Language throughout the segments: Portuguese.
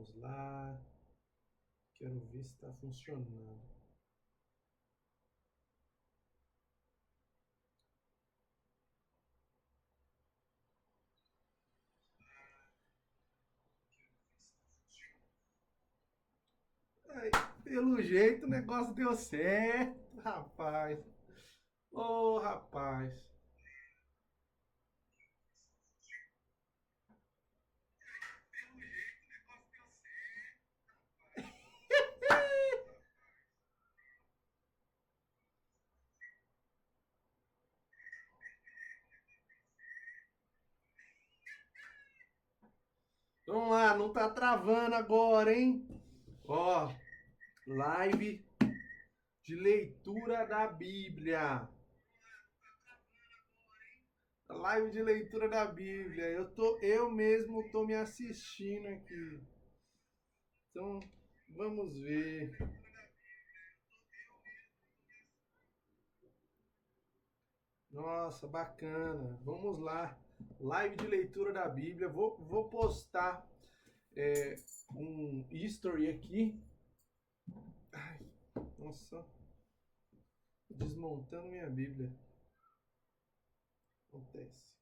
Vamos lá. Quero ver se está funcionando. Ai, pelo jeito o negócio deu certo, rapaz. Ô, rapaz. Vamos lá, não tá travando agora, hein? Ó, live de leitura da Bíblia. Live de leitura da Bíblia. Eu mesmo tô me assistindo aqui. Então, vamos ver. Nossa, bacana. Vamos lá. Live de leitura da Bíblia. Vou postar é, um history aqui. Ai, nossa, desmontando minha Bíblia. Acontece.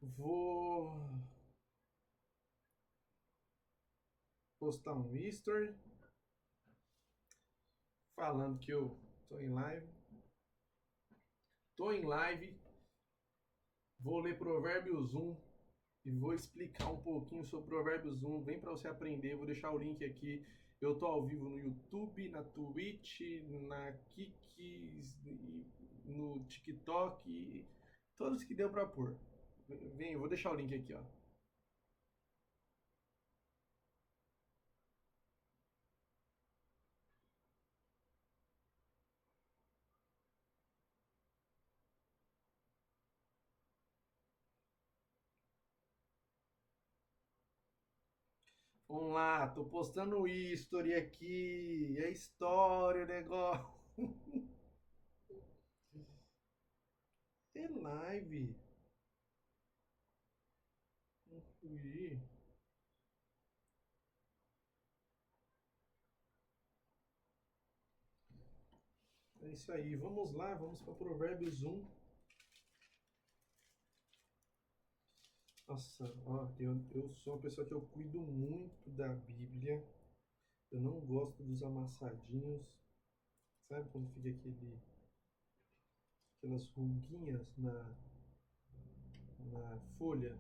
Vou postar um history falando que eu tô em live. Tô em live. Vou ler Provérbios 1 e vou explicar um pouquinho sobre Provérbios 1. Vem para você aprender. Vou deixar o link aqui. Eu tô ao vivo no YouTube, na Twitch, na Kik, no TikTok, todos que deu para pôr. Vem, eu vou deixar o link aqui, ó. Vamos lá, tô postando o history aqui. É história, o negócio. É live. Não fugir. É isso aí. Vamos lá, vamos para Provérbios 1. Nossa, ó, eu sou uma pessoa que eu cuido muito da Bíblia. Eu não gosto dos amassadinhos. Sabe quando fica aquelas ruguinhas na folha?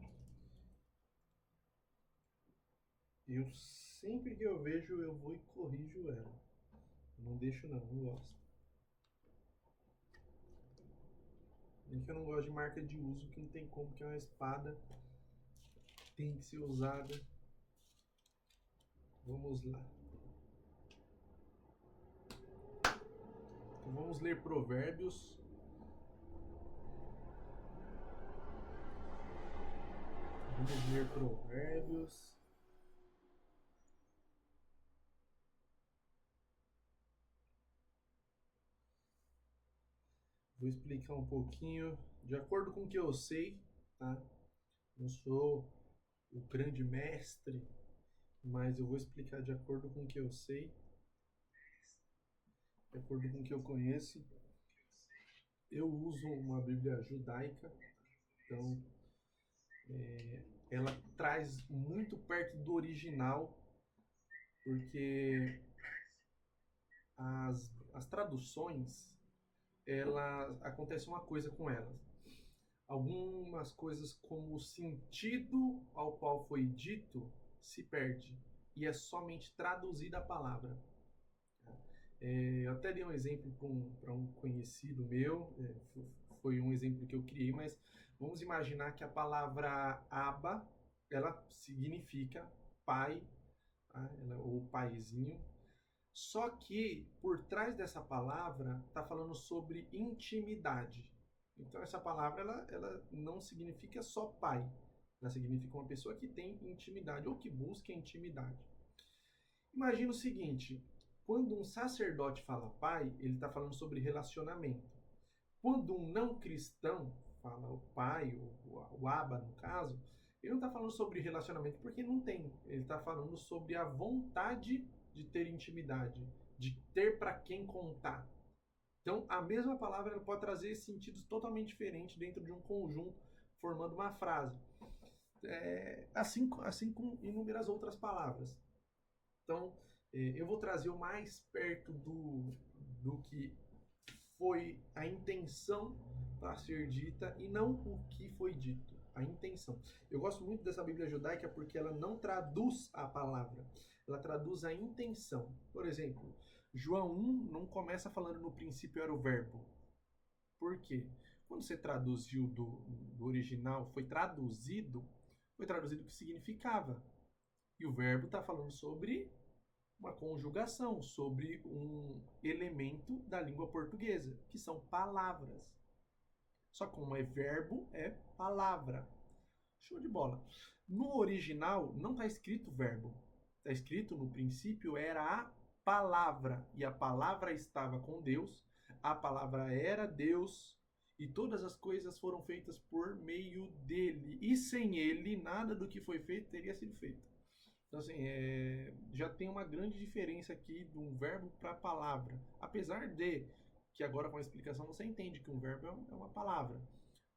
Eu sempre que eu vejo, eu vou e corrijo ela. Não deixo não gosto. É que eu não gosto de marca de uso, que não tem como, que é uma espada, tem que ser usada. Vamos lá. Então vamos ler Provérbios. Vamos ler Provérbios. Vou explicar um pouquinho, de acordo com o que eu sei, tá? Não sou o grande mestre, mas eu vou explicar de acordo com o que eu sei, de acordo com o que eu conheço. Eu uso uma Bíblia judaica, então ela traz muito perto do original, porque as traduções, acontece uma coisa com elas. Algumas coisas como o sentido ao qual foi dito se perde e é somente traduzida a palavra. Eu até dei um exemplo para um conhecido meu, foi um exemplo que eu criei, mas vamos imaginar que a palavra aba, ela significa pai, tá? Ou paizinho, só que por trás dessa palavra está falando sobre intimidade. Então essa palavra ela não significa só pai, ela significa uma pessoa que tem intimidade ou que busca intimidade. Imagina o seguinte: quando um sacerdote fala pai, ele está falando sobre relacionamento. Quando um não cristão fala o pai, o Abba no caso, Ele não está falando sobre relacionamento porque não tem. Ele está falando sobre a vontade de ter intimidade, de ter para quem contar. Então, a mesma palavra ela pode trazer sentidos totalmente diferentes dentro de um conjunto, formando uma frase. Assim como inúmeras outras palavras. Então, eu vou trazer o mais perto do que foi a intenção para ser dita e não o que foi dito. A intenção. Eu gosto muito dessa Bíblia judaica porque ela não traduz a palavra, ela traduz a intenção. Por exemplo, João 1 não começa falando no princípio era o verbo. Por quê? Quando você traduziu do original, foi traduzido o que significava. E o verbo está falando sobre uma conjugação, sobre um elemento da língua portuguesa, que são palavras. Só que como é verbo, é palavra. Show de bola. No original, não está escrito verbo. Está escrito no princípio era a palavra. E a palavra estava com Deus. A palavra era Deus. E todas as coisas foram feitas por meio dele. E sem ele, nada do que foi feito teria sido feito. Então, assim, já tem uma grande diferença aqui de um verbo para a palavra. Apesar de que agora com a explicação você entende que um verbo é uma palavra.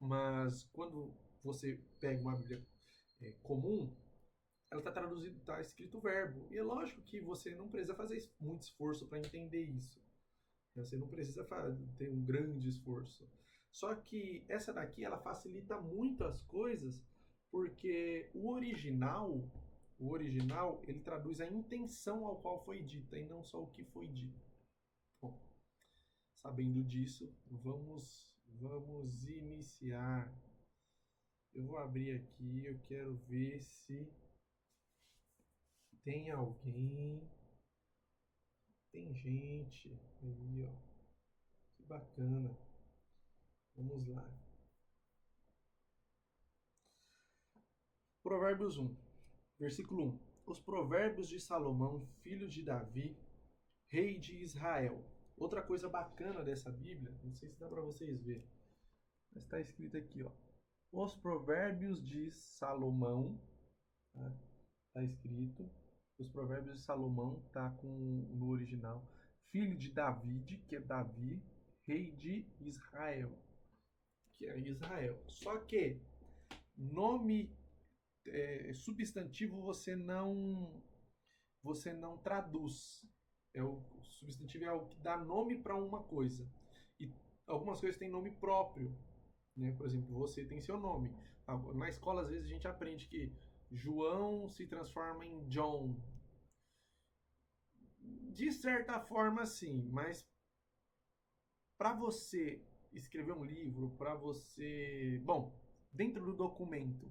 Mas quando você pega uma Bíblia comum, ela está traduzida, está escrito verbo. E é lógico que você não precisa fazer muito esforço para entender isso. Você não precisa ter um grande esforço. Só que essa daqui, ela facilita muito as coisas, porque o original, ele traduz a intenção ao qual foi dita e não só o que foi dito. Bom, sabendo disso, vamos iniciar. Eu vou abrir aqui, eu quero ver se tem alguém, tem gente aí, ó. Que bacana. Vamos lá. Provérbios 1, versículo 1. Os provérbios de Salomão, filho de Davi, rei de Israel. Outra coisa bacana dessa Bíblia, não sei se dá para vocês verem, mas está escrito aqui, ó. Os provérbios de Salomão, tá? Tá escrito. Os provérbios de Salomão tá no original. Filho de David, que é Davi, rei de Israel, que é Israel. Só que nome substantivo você não traduz. O substantivo é o que dá nome para uma coisa. E algumas coisas têm nome próprio. Né? Por exemplo, você tem seu nome. Na escola, às vezes, a gente aprende que João se transforma em John. De certa forma, sim, mas para você escrever um livro, para você... Bom, dentro do documento,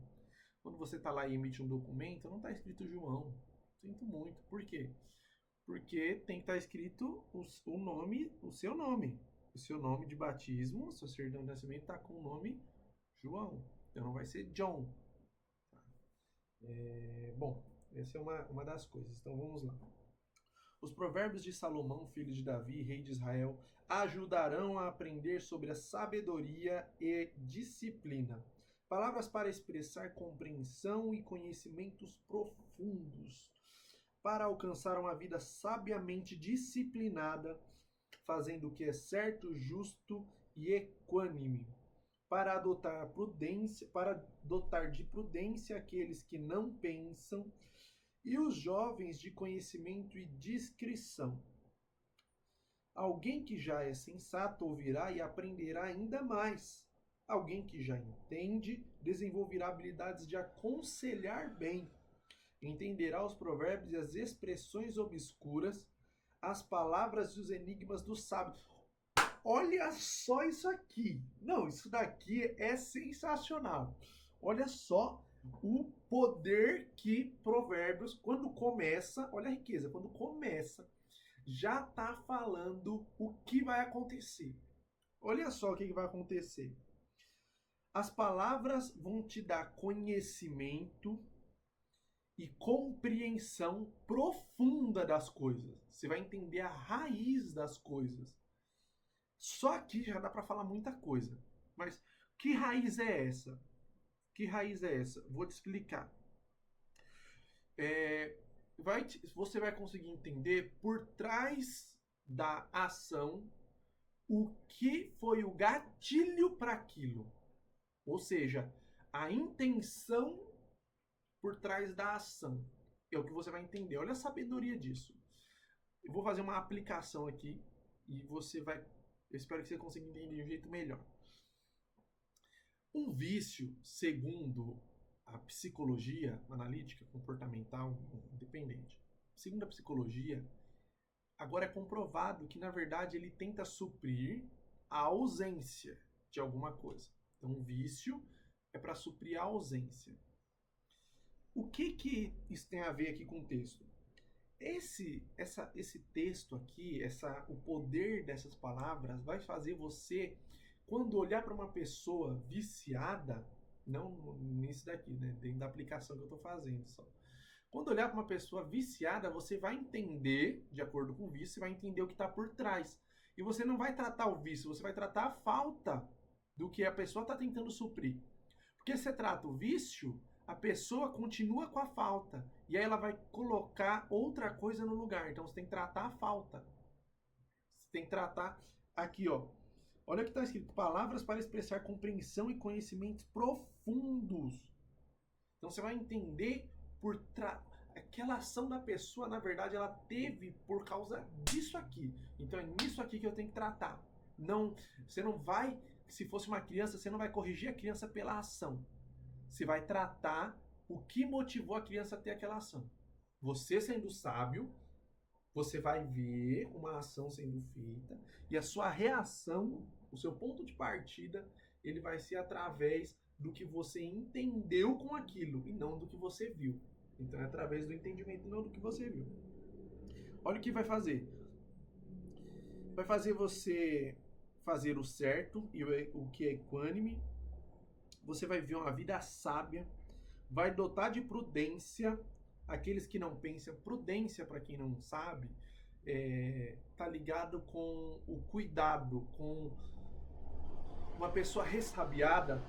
quando você está lá e emite um documento, não está escrito João. Sinto muito. Por quê? Porque tem que estar escrito o seu nome. O seu nome de batismo, seu certidão de nascimento está com o nome João. Então não vai ser John. Bom, essa é uma das coisas. Então vamos lá. Os provérbios de Salomão, filho de Davi, rei de Israel, ajudarão a aprender sobre a sabedoria e disciplina. Palavras para expressar compreensão e conhecimentos profundos. Para alcançar uma vida sabiamente disciplinada, fazendo o que é certo, justo e equânime. Para dotar de prudência aqueles que não pensam, e os jovens de conhecimento e discrição. Alguém que já é sensato ouvirá e aprenderá ainda mais. Alguém que já entende desenvolverá habilidades de aconselhar bem. Entenderá os provérbios e as expressões obscuras, as palavras e os enigmas dos sábios. Olha só isso aqui. Não, isso daqui é sensacional. Olha só o poder que Provérbios, quando começa, olha a riqueza, quando começa, já está falando o que vai acontecer. Olha só o que vai acontecer. As palavras vão te dar conhecimento e compreensão profunda das coisas. Você vai entender a raiz das coisas. Só aqui já dá para falar muita coisa. Mas que raiz é essa? Que raiz é essa? Vou te explicar. Você vai conseguir entender por trás da ação o que foi o gatilho para aquilo. Ou seja, a intenção por trás da ação. É o que você vai entender. Olha a sabedoria disso. Eu vou fazer uma aplicação aqui e você vai. Eu espero que você consiga entender de um jeito melhor. Um vício, segundo a psicologia analítica, comportamental, independente, segundo a psicologia, agora é comprovado que, na verdade, ele tenta suprir a ausência de alguma coisa. Então, um vício é para suprir a ausência. O que isso tem a ver aqui com o texto? Esse texto aqui, o poder dessas palavras vai fazer você, quando olhar para uma pessoa viciada, não nisso daqui, né? Dentro da aplicação que eu estou fazendo só. Quando olhar para uma pessoa viciada, você vai entender, de acordo com o vício, você vai entender o que está por trás. E você não vai tratar o vício, você vai tratar a falta do que a pessoa está tentando suprir. Porque se você trata o vício, a pessoa continua com a falta. E aí ela vai colocar outra coisa no lugar. Então você tem que tratar a falta. Você tem que tratar aqui, ó. Olha o que está escrito: palavras para expressar compreensão e conhecimentos profundos. Então você vai entender aquela ação da pessoa, na verdade, ela teve por causa disso aqui. Então é nisso aqui que eu tenho que tratar. Não, você não vai, se fosse uma criança, você não vai corrigir a criança pela ação. Você vai tratar o que motivou a criança a ter aquela ação. Você, sendo sábio, você vai ver uma ação sendo feita e a sua reação, o seu ponto de partida, ele vai ser através do que você entendeu com aquilo e não do que você viu. Então é através do entendimento, não do que você viu. Olha o que vai fazer. Vai fazer você fazer o certo e o que é equânime. Você vai viver uma vida sábia. Vai dotar de prudência aqueles que não pensam. Prudência, para quem não sabe, tá ligado com o cuidado, com uma pessoa ressabiada.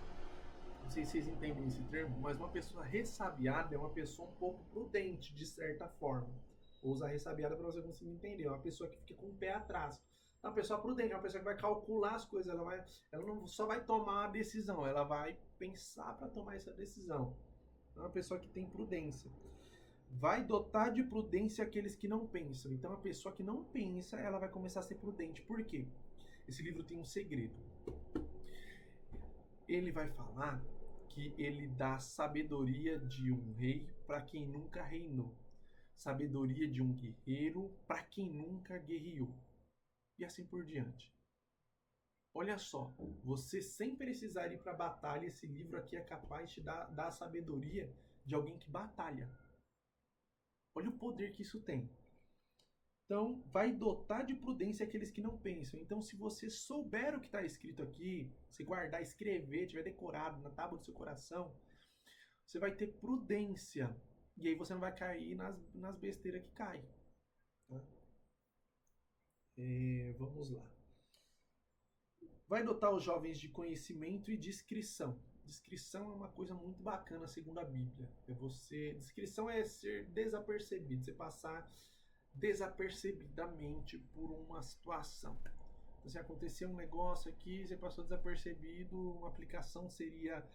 Não sei se vocês entendem esse termo, mas uma pessoa ressabiada é uma pessoa um pouco prudente, de certa forma. Vou usar ressabiada para você conseguir entender. É uma pessoa que fica com o pé atrás. É uma pessoa prudente, é uma pessoa que vai calcular as coisas. Ela não só vai tomar a decisão, ela vai pensar para tomar essa decisão. É uma pessoa que tem prudência. Vai dotar de prudência aqueles que não pensam. Então, a pessoa que não pensa, ela vai começar a ser prudente. Por quê? Esse livro tem um segredo. Ele vai falar que ele dá sabedoria de um rei para quem nunca reinou. Sabedoria de um guerreiro para quem nunca guerreou. E assim por diante. Olha só, você sem precisar ir para a batalha, esse livro aqui é capaz de te dar a sabedoria de alguém que batalha. Olha o poder que isso tem. Então, vai dotar de prudência aqueles que não pensam. Então, se você souber o que está escrito aqui, se guardar, escrever, tiver decorado na tábua do seu coração, você vai ter prudência. E aí você não vai cair nas besteiras que caem. Tá? Vamos lá. Vai dotar os jovens de conhecimento e discrição. Discrição é uma coisa muito bacana, segundo a Bíblia. Discrição é ser desapercebido, você passar desapercebidamente por uma situação. Então, se acontecer um negócio aqui, você passou desapercebido, uma aplicação seria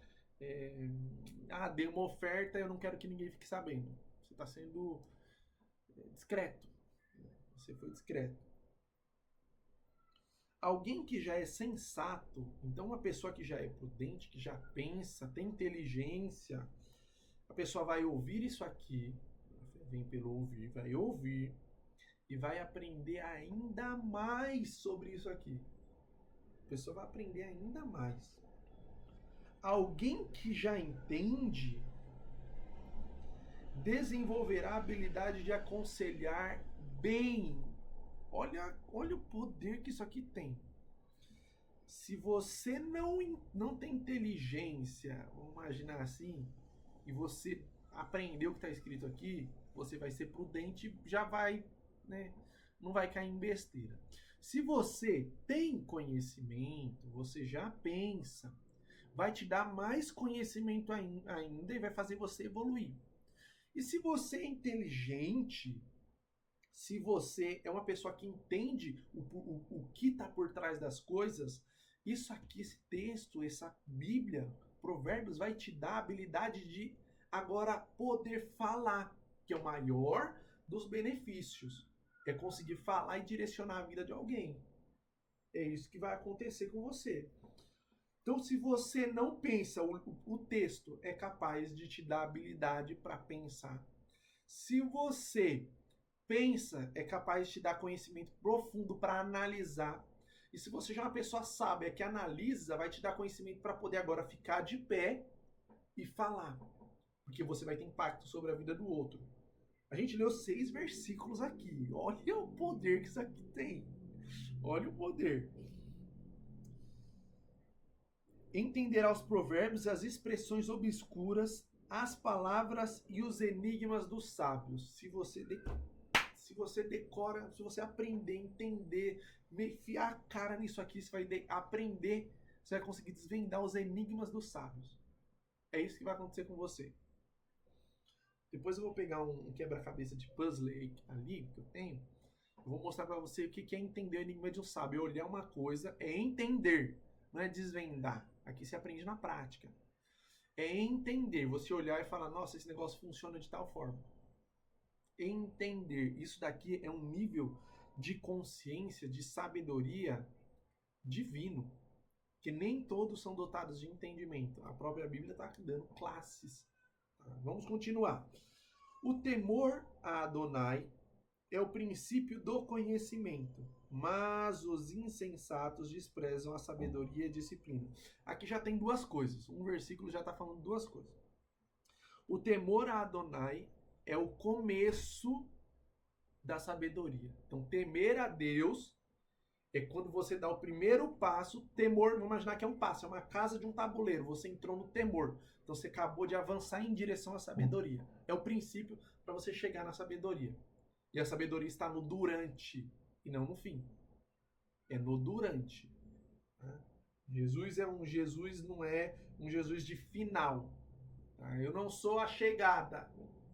dei uma oferta, eu não quero que ninguém fique sabendo. Você está sendo discreto. Você foi discreto. Alguém que já é sensato, então uma pessoa que já é prudente, que já pensa, tem inteligência, a pessoa vai ouvir isso aqui, vem pelo ouvir, vai ouvir e vai aprender ainda mais sobre isso aqui. A pessoa vai aprender ainda mais. Alguém que já entende desenvolverá a habilidade de aconselhar bem. Olha o poder que isso aqui tem. Se você não tem inteligência, vamos imaginar assim, e você aprendeu o que está escrito aqui, você vai ser prudente, já vai, né? Não vai cair em besteira. Se você tem conhecimento, você já pensa, vai te dar mais conhecimento ainda e vai fazer você evoluir. E se você é inteligente, se você é uma pessoa que entende o que está por trás das coisas, isso aqui, esse texto, essa Bíblia, Provérbios, vai te dar a habilidade de agora poder falar, que é o maior dos benefícios. É conseguir falar e direcionar a vida de alguém. É isso que vai acontecer com você. Então, se você não pensa, o texto é capaz de te dar habilidade para pensar. Se você pensa, é capaz de te dar conhecimento profundo para analisar. E se você já é uma pessoa sábia que analisa, vai te dar conhecimento para poder agora ficar de pé e falar. Porque você vai ter impacto sobre a vida do outro. A gente leu 6 versículos aqui. Olha o poder que isso aqui tem. Olha o poder. Entenderá os provérbios, as expressões obscuras, as palavras e os enigmas dos sábios. Se você decora, se você aprender, entender, enfiar a cara nisso aqui, você vai aprender, você vai conseguir desvendar os enigmas dos sábios. É isso que vai acontecer com você. Depois eu vou pegar um quebra-cabeça de puzzle ali que eu tenho. Eu vou mostrar para você o que é entender o enigma de um sábio. Olhar uma coisa é entender, não é desvendar. Aqui se aprende na prática. É entender. Você olhar e falar, nossa, esse negócio funciona de tal forma. Entender. Isso daqui é um nível de consciência, de sabedoria divino. Que nem todos são dotados de entendimento. A própria Bíblia está dando classes. Vamos continuar. O temor a Adonai é o princípio do conhecimento, mas os insensatos desprezam a sabedoria e a disciplina. Aqui já tem duas coisas. Um versículo já está falando duas coisas. O temor a Adonai é o começo da sabedoria. Então, temer a Deus é quando você dá o primeiro passo. Temor, vamos imaginar que é um passo, é uma casa de um tabuleiro. Você entrou no temor. Então, você acabou de avançar em direção à sabedoria. É o princípio para você chegar na sabedoria. E a sabedoria está no durante e não no fim. É no durante. Jesus não é um Jesus de final. Eu não sou a chegada.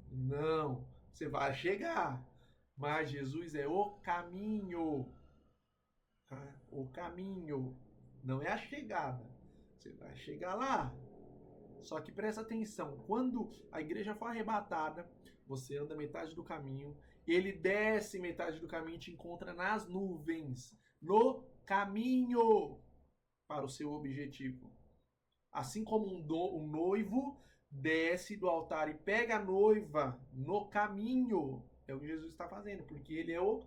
Não, você vai chegar. Mas Jesus é o caminho. O caminho. Não é a chegada. Você vai chegar lá. Só que presta atenção. Quando a igreja for arrebatada, você anda metade do caminho. Ele desce metade do caminho e te encontra nas nuvens. No caminho para o seu objetivo. Assim como um noivo desce do altar e pega a noiva no caminho. É o que Jesus está fazendo, porque ele é o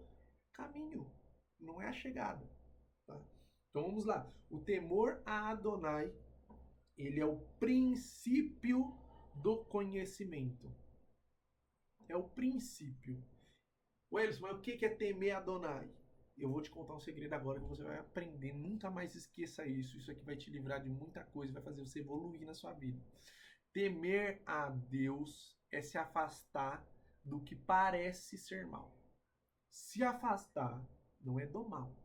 caminho, não é a chegada. Tá? Então vamos lá. O temor a Adonai, ele é o princípio do conhecimento. É o princípio. Wellington, mas o que é temer a Adonai? Eu vou te contar um segredo agora que você vai aprender. Nunca mais esqueça isso. Isso aqui vai te livrar de muita coisa, vai fazer você evoluir na sua vida. Temer a Deus é se afastar do que parece ser mal. Se afastar não é do mal.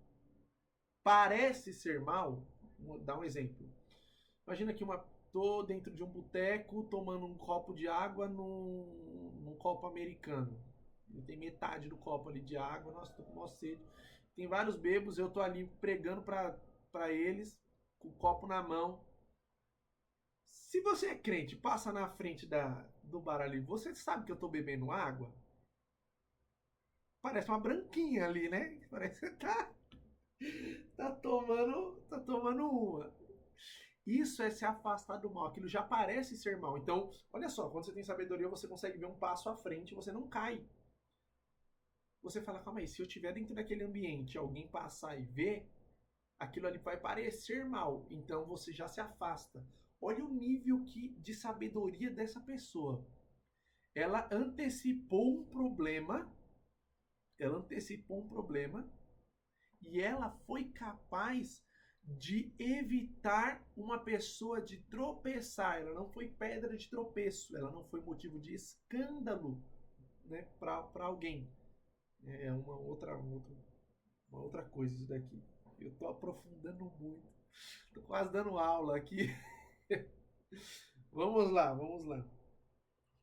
Parece ser mal, vou dar um exemplo. Imagina que tô dentro de um boteco tomando um copo de água num copo americano. Tem metade do copo ali de água, nossa, tô com maior sede. Tem vários bêbados, eu tô ali pregando para eles, com o copo na mão. Se você é crente, passa na frente do bar ali, você sabe que eu tô bebendo água? Parece uma branquinha ali, né? Parece que tá tomando uma. Isso é se afastar do mal. Aquilo já parece ser mal. Então, olha só, quando você tem sabedoria, você consegue ver um passo à frente, você não cai. Você fala, calma aí, se eu estiver dentro daquele ambiente, alguém passar e ver, aquilo ali vai parecer mal. Então você já se afasta. Olha o nível de sabedoria dessa pessoa. Ela antecipou um problema. E ela foi capaz de evitar uma pessoa de tropeçar. Ela não foi pedra de tropeço. Ela não foi motivo de escândalo, né, para alguém. É uma outra coisa isso daqui. Eu tô aprofundando muito. Tô quase dando aula aqui. Vamos lá, vamos lá.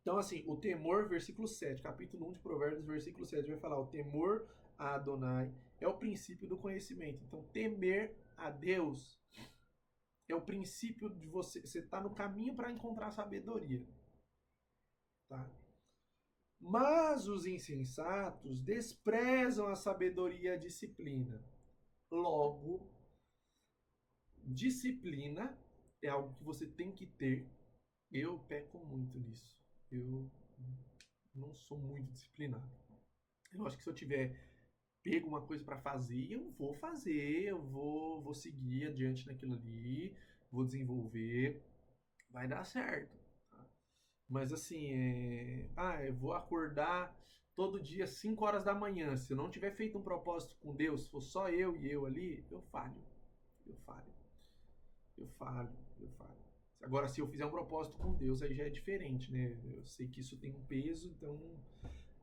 Então, assim, o temor, versículo 7, capítulo 1 de Provérbios, versículo 7, vai falar: o temor a Adonai é o princípio do conhecimento. Então, temer a Deus é o princípio de você. Você está no caminho para encontrar sabedoria. Tá? Mas os insensatos desprezam a sabedoria e a disciplina. Logo, disciplina é algo que você tem que ter. Eu peco muito nisso. Eu não sou muito disciplinado. Eu acho que se eu tiver pego uma coisa para fazer, eu vou fazer, eu vou seguir adiante naquilo ali, vou desenvolver, vai dar certo. Tá? Mas assim, eu vou acordar todo dia 5 horas da manhã. Se eu não tiver feito um propósito com Deus, se for só eu e eu ali, eu falho. Eu falho. Eu falho. Eu falho. Agora, se eu fizer um propósito com Deus, aí já é diferente, né? Eu sei que isso tem um peso, então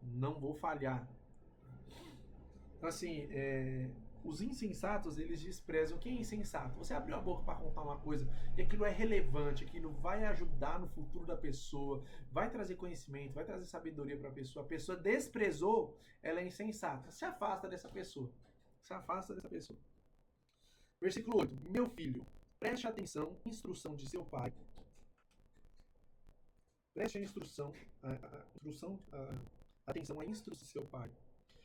não vou falhar. Então, assim, os insensatos, eles desprezam. Quem é insensato? Você abriu a boca para contar uma coisa e aquilo é relevante, aquilo vai ajudar no futuro da pessoa, vai trazer conhecimento, vai trazer sabedoria para a pessoa desprezou, ela é insensata. Se afasta dessa pessoa. Se afasta dessa pessoa. Versículo 8. Meu filho, preste atenção à instrução de seu pai. Preste a instrução, atenção à instrução de seu pai.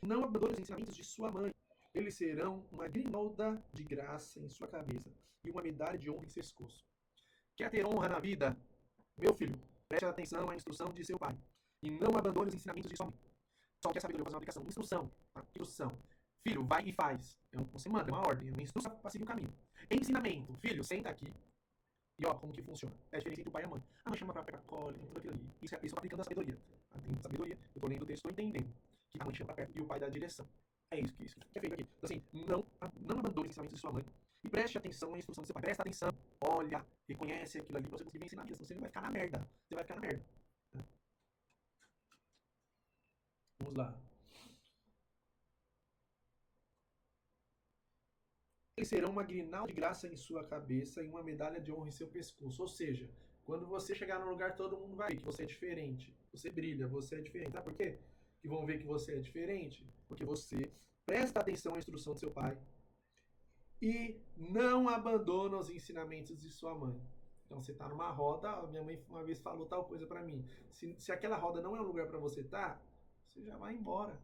Não abandone os ensinamentos de sua mãe. Eles serão uma grinalda de graça em sua cabeça e uma medalha de honra em seu pescoço. Quer ter honra na vida? Meu filho, preste atenção à instrução de seu pai. E não abandone os ensinamentos de sua mãe. Só quer sabedoria, fazer uma aplicação. Instrução. Tá? Instrução. Filho, vai e faz. Você manda, é uma ordem, é uma instrução para seguir o caminho. Ensinamento. Filho, senta aqui. E ó, como que funciona? É a diferença entre o pai e a mãe. A mãe chama pra pegar colo, tudo aquilo ali. Isso eu tô aplicando a sabedoria. Tem sabedoria, eu tô lendo o texto, tô entendendo. Que a mãe chama pra perto e o pai dá a direção. É isso que é feito aqui. Então, assim, não abandone os ensinamentos de sua mãe. E preste atenção à instrução do seu pai. Presta atenção. Olha, reconhece aquilo ali pra você conseguir ensinar isso. Senão você vai ficar na merda. Você vai ficar na merda. Vamos lá. Eles serão uma grinalda de graça em sua cabeça e uma medalha de honra em seu pescoço. Ou seja, quando você chegar no lugar, todo mundo vai ver que você é diferente. Você brilha, você é diferente. Sabe por quê? Que vão ver que você é diferente? Porque você presta atenção à instrução do seu pai e não abandona os ensinamentos de sua mãe. Então você está numa roda, minha mãe uma vez falou tal coisa para mim. Se aquela roda não é um lugar para você estar, você já vai embora.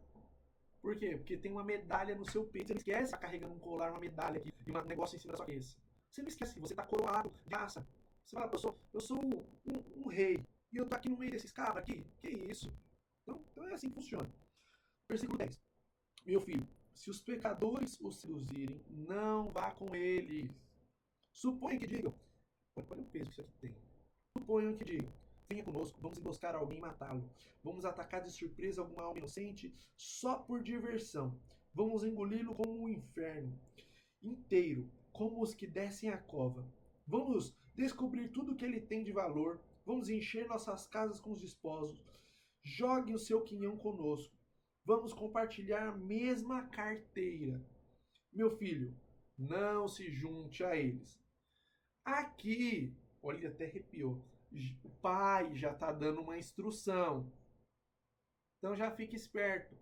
Por quê? Porque tem uma medalha no seu peito. Você não esquece, tá carregando um colar, uma medalha aqui e um negócio em cima da sua cabeça. Você não esquece, você tá coroado de graça. Você fala, eu sou um rei e eu tô aqui no meio desses cabras aqui. Que isso? Então é assim que funciona. Versículo 10. Meu filho, se os pecadores os seduzirem, não vá com eles. Suponha que digam. Olha o peso que isso aqui tem. Suponham que digam. Venha conosco, vamos emboscar alguém e matá-lo. Vamos atacar de surpresa alguma alma inocente só por diversão. Vamos engoli-lo como um inferno inteiro, como os que descem a cova. Vamos descobrir tudo o que ele tem de valor. Vamos encher nossas casas com os desposos. Jogue o seu quinhão conosco. Vamos compartilhar a mesma carteira. Meu filho, não se junte a eles. Aqui, olha, até arrepiou. O pai já está dando uma instrução. Então já fique esperto.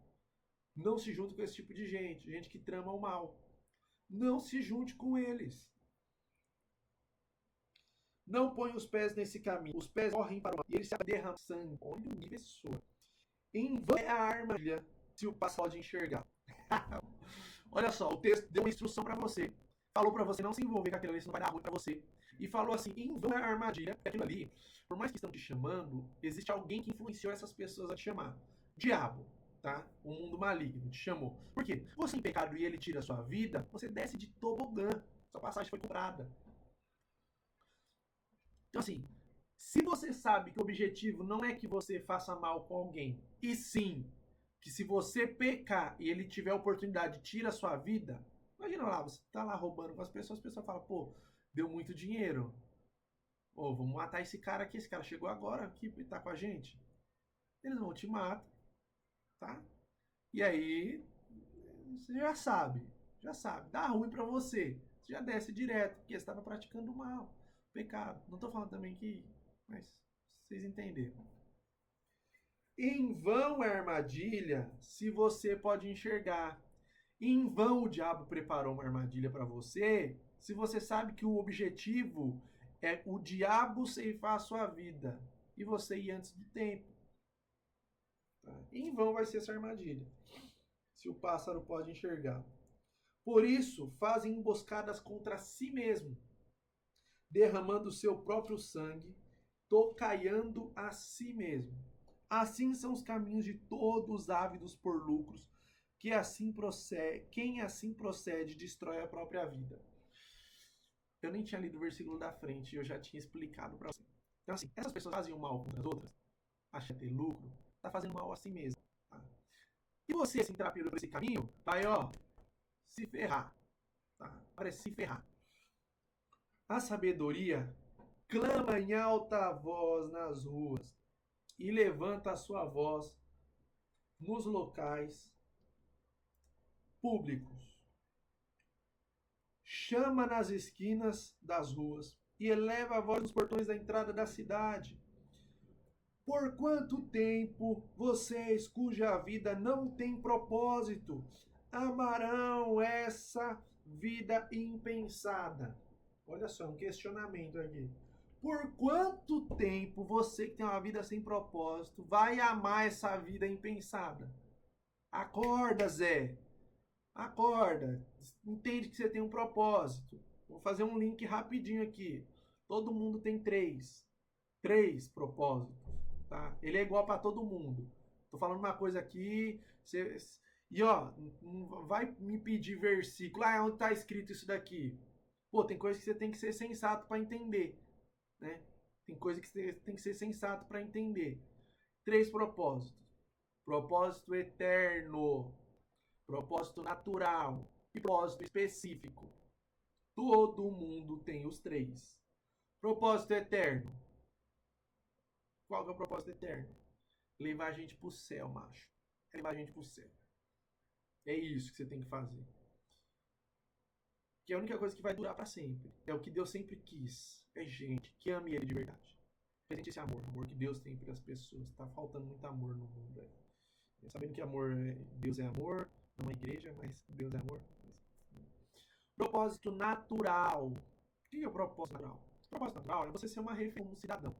Não se junte com esse tipo de gente que trama o mal. Não se junte com eles. Não ponha os pés nesse caminho. Os pés correm para o mal e eles se derramam sangue. Olha o nível pessoa. Em vão é a armadilha se o passo pode enxergar. Olha só, o texto deu uma instrução para você. Falou para você não se envolver com aquilo ali, isso não vai dar ruim para você. E falou assim, em vão é a armadilha, aquilo ali, por mais que estão te chamando, existe alguém que influenciou essas pessoas a te chamar. Diabo, tá? O mundo maligno te chamou. Por quê? Você em pecado e ele tira a sua vida, você desce de tobogã. Sua passagem foi comprada. Então assim, se você sabe que o objetivo não é que você faça mal com alguém, e sim que se você pecar e ele tiver a oportunidade de tirar a sua vida, imagina lá, você tá lá roubando com as pessoas falam, pô, deu muito dinheiro. Ô, vamos matar esse cara aqui, esse cara chegou agora aqui e tá com a gente. Eles vão te matar, tá? E aí, você já sabe, dá ruim pra você. Você já desce direto, porque você estava praticando mal. Pecado. Não estou falando também que... Mas vocês entenderam. Em vão é armadilha se você pode enxergar. Em vão o diabo preparou uma armadilha para você se você sabe que o objetivo é o diabo ceifar a sua vida e você ir antes do tempo. Tá? Em vão vai ser essa armadilha, se o pássaro pode enxergar. Por isso, fazem emboscadas contra si mesmo, derramando o seu próprio sangue, tocaiando a si mesmo. Assim são os caminhos de todos ávidos por lucros, quem assim procede destrói a própria vida. Eu nem tinha lido o versículo da frente, eu já tinha explicado para você. Então assim, essas pessoas fazem o mal contra as outras, acham ter lucro, tá fazendo mal a si mesmo. Tá? E você, se entrar por esse caminho, vai, se ferrar. Tá? Parece se ferrar. A sabedoria clama em alta voz nas ruas e levanta a sua voz nos locais públicos. Chama nas esquinas das ruas e eleva a voz nos portões da entrada da cidade. Por quanto tempo vocês, cuja vida não tem propósito, amarão essa vida impensada? Olha só, um questionamento aqui. Por quanto tempo você que tem uma vida sem propósito vai amar essa vida impensada? Acorda, Zé. Acorda. Entende que você tem um propósito. Vou fazer um link rapidinho aqui. Todo mundo tem três propósitos. Tá? Ele é igual para todo mundo. Tô falando uma coisa aqui. E não vai me pedir versículo. Onde tá escrito isso daqui? Pô, tem coisa que você tem que ser sensato para entender. Né? Tem coisa que você tem que ser sensato para entender. 3 propósitos. Propósito eterno, propósito natural e propósito específico. Todo mundo tem os 3. Propósito eterno. Qual que é o propósito eterno? Levar a gente pro céu, macho. Levar a gente pro céu. É isso que você tem que fazer. Que é a única coisa que vai durar para sempre. É o que Deus sempre quis. É gente que ame Ele de verdade. Presente esse amor que Deus tem pelas pessoas. Tá faltando muito amor no mundo. Sabendo que Deus é amor, não é igreja, mas Deus é amor. Propósito natural. O que é o propósito natural? O propósito natural é você ser uma referência como cidadão.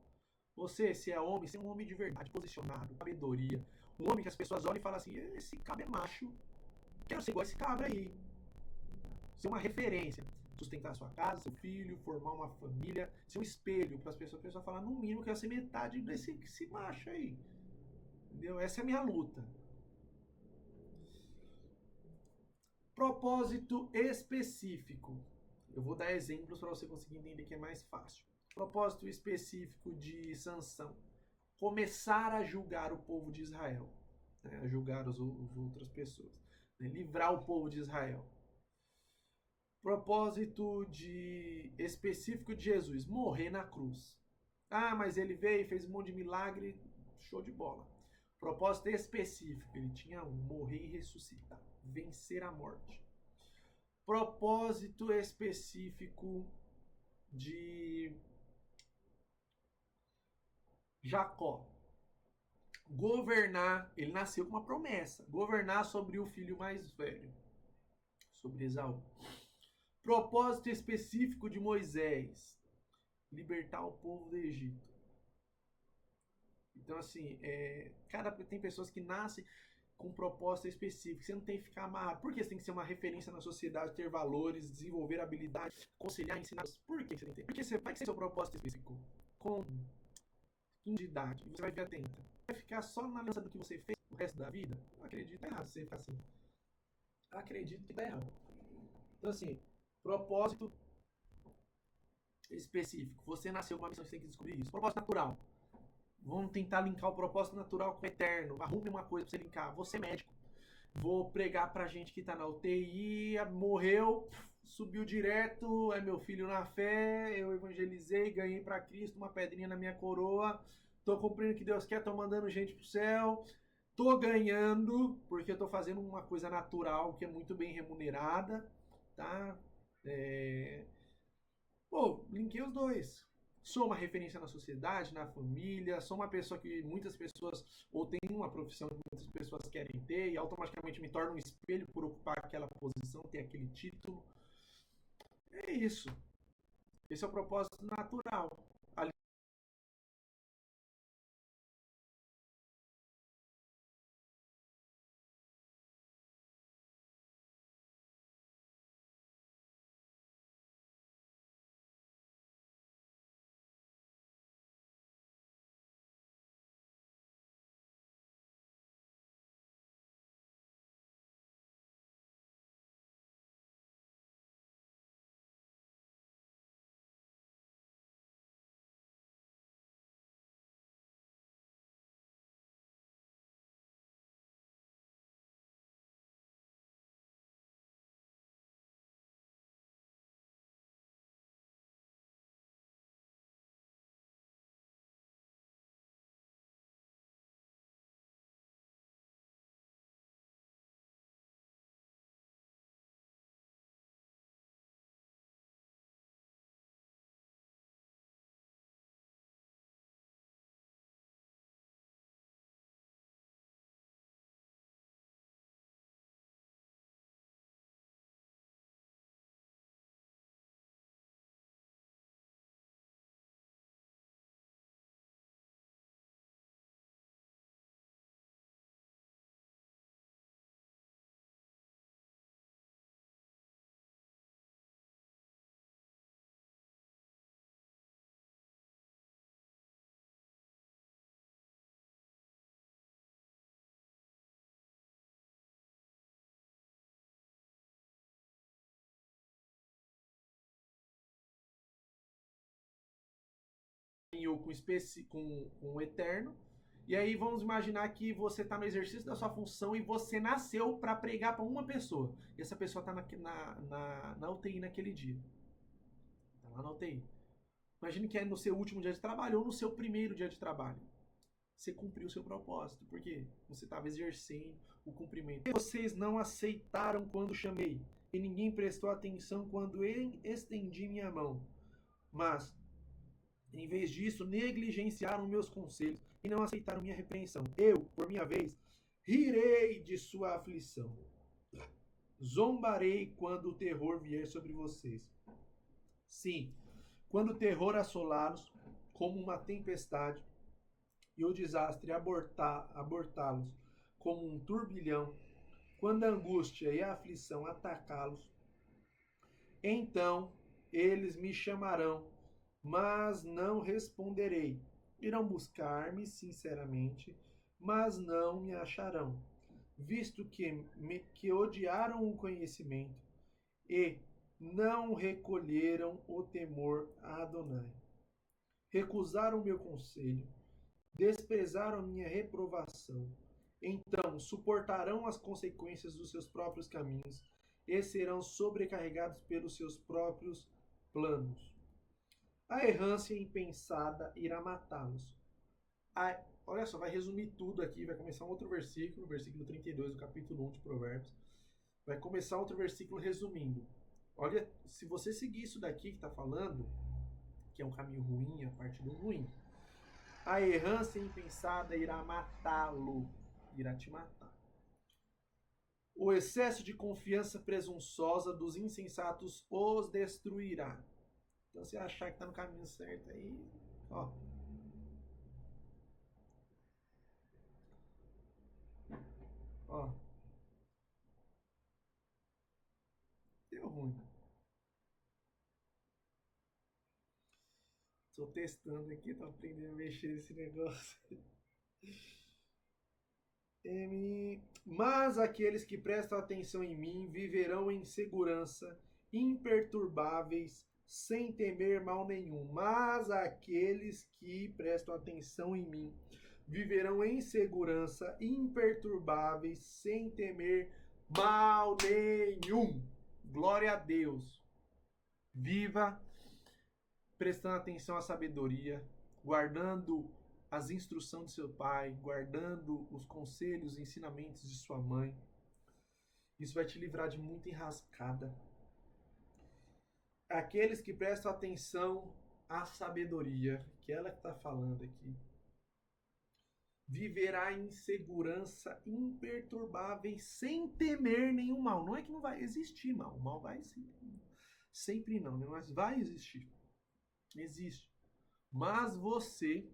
Você, se é homem, ser um homem de verdade, posicionado, sabedoria. Um homem que as pessoas olham e falam assim, esse cabra é macho. Quero ser igual esse cabra aí. Ser uma referência. Sustentar a sua casa, seu filho, formar uma família. Ser um espelho para as pessoas falar, no mínimo, que eu quero ser metade desse macho aí. Entendeu? Essa é a minha luta. Propósito específico. Eu vou dar exemplos para você conseguir entender que é mais fácil. Propósito específico de Sansão. Começar a julgar o povo de Israel. Né? A julgar as outras pessoas. Né? Livrar o povo de Israel. Propósito específico de Jesus. Morrer na cruz. Ah, mas ele veio e fez um monte de milagre. Show de bola. Propósito específico. Ele tinha morrer e ressuscitar. Vencer a morte. Propósito específico de Jacó. Governar, ele nasceu com uma promessa, governar sobre o filho mais velho, sobre Esaú. Propósito específico de Moisés, libertar o povo do Egito. Então assim, tem pessoas que nascem com um propósito específico, você não tem que ficar amarrado. Por que você tem que ser uma referência na sociedade, ter valores, desenvolver habilidades, conciliar, ensinar? Por que você tem que ter? Porque você vai ter seu propósito específico com 15 de idade, e você vai ver atenta. Vai ficar só na lembrança do que você fez o resto da vida? Eu acredito que é errado você ficar assim. Eu acredito que tá errado. Então assim, propósito específico. Você nasceu com uma missão, você tem que descobrir isso. Propósito natural. Vamos tentar linkar o propósito natural com o eterno. Arrume uma coisa pra você linkar. Vou ser médico. Vou pregar pra gente que tá na UTI, morreu, subiu direto, é meu filho na fé, eu evangelizei, ganhei pra Cristo, uma pedrinha na minha coroa, tô cumprindo o que Deus quer, tô mandando gente pro céu, tô ganhando, porque eu tô fazendo uma coisa natural que é muito bem remunerada, tá? Pô, linkei os dois. Sou uma referência na sociedade, na família, sou uma pessoa que muitas pessoas, ou tem uma profissão que muitas pessoas querem ter, e automaticamente me torno um espelho por ocupar aquela posição, ter aquele título. É isso. Esse é o propósito natural. Eu com o eterno. E aí vamos imaginar que você está no exercício da sua função e você nasceu para pregar para uma pessoa. E essa pessoa está na UTI naquele dia. Está lá na UTI. Imagine que é no seu último dia de trabalho ou no seu primeiro dia de trabalho. Você cumpriu o seu propósito. Por quê? Você estava exercendo o cumprimento. Vocês não aceitaram quando chamei, e ninguém prestou atenção quando estendi minha mão. Mas em vez disso, negligenciaram meus conselhos e não aceitaram minha repreensão. Eu, por minha vez, rirei de sua aflição. Zombarei quando o terror vier sobre vocês. Sim, quando o terror assolá-los como uma tempestade e o desastre abortá-los como um turbilhão, quando a angústia e a aflição atacá-los, então eles me chamarão, mas não responderei. Irão buscar-me sinceramente, mas não me acharão, visto que odiaram o conhecimento e não recolheram o temor a Adonai. Recusaram meu conselho, desprezaram minha reprovação. Então suportarão as consequências dos seus próprios caminhos e serão sobrecarregados pelos seus próprios planos. A errância impensada irá matá-los. Olha só, vai resumir tudo aqui, vai começar um outro versículo, versículo 32 do capítulo 1 de Provérbios. Vai começar outro versículo resumindo. Olha, se você seguir isso daqui que está falando, que é um caminho ruim, a parte do ruim, a errância impensada irá matá-lo, irá te matar. O excesso de confiança presunçosa dos insensatos os destruirá. Então, você achar que está no caminho certo aí, ó. Ó. Deu ruim. Tô testando aqui, tô aprendendo a mexer nesse negócio. Mas aqueles que prestam atenção em mim viverão em segurança, imperturbáveis, sem temer mal nenhum. Mas aqueles que prestam atenção em mim viverão em segurança, imperturbáveis, sem temer mal nenhum. Glória a Deus. Viva prestando atenção à sabedoria, guardando as instruções de seu pai, guardando os conselhos e ensinamentos de sua mãe. Isso vai te livrar de muita enrascada. aqueles que prestam atenção à sabedoria, que ela está falando aqui, viverá em segurança imperturbável, sem temer nenhum mal. Não é que não vai existir mal, o mal vai existir. Sempre não, né? Mas vai existir. Existe. Mas você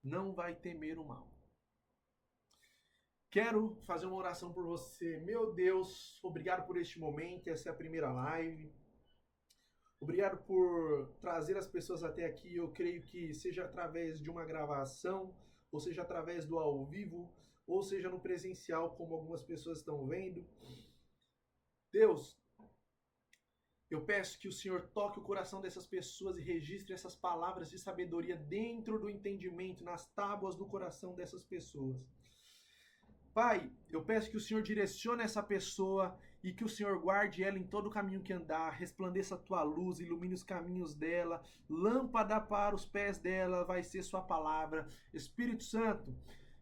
não vai temer o mal. Quero fazer uma oração por você. Meu Deus, obrigado por este momento. Essa é a primeira live. Obrigado por trazer as pessoas até aqui. Eu creio que seja através de uma gravação, ou seja através do ao vivo, ou seja no presencial, como algumas pessoas estão vendo. Deus, eu peço que o Senhor toque o coração dessas pessoas e registre essas palavras de sabedoria dentro do entendimento, nas tábuas do coração dessas pessoas. Pai, eu peço que o Senhor direcione essa pessoa e que o Senhor guarde ela em todo o caminho que andar, resplandeça a tua luz, ilumine os caminhos dela, lâmpada para os pés dela vai ser sua palavra. Espírito Santo,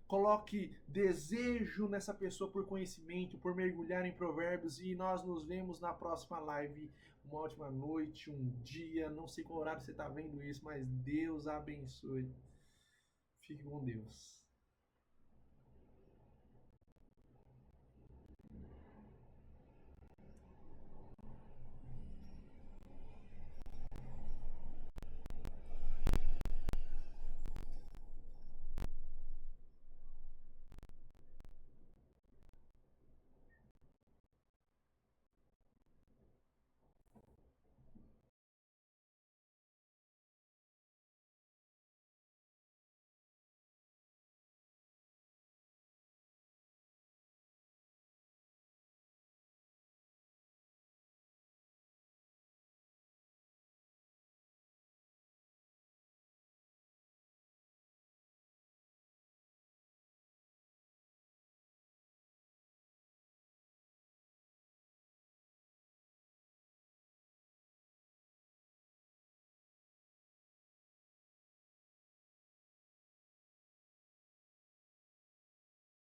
coloque desejo nessa pessoa por conhecimento, por mergulhar em provérbios, e nós nos vemos na próxima live. Uma ótima noite, um dia, não sei qual horário você está vendo isso, mas Deus abençoe. Fique com Deus.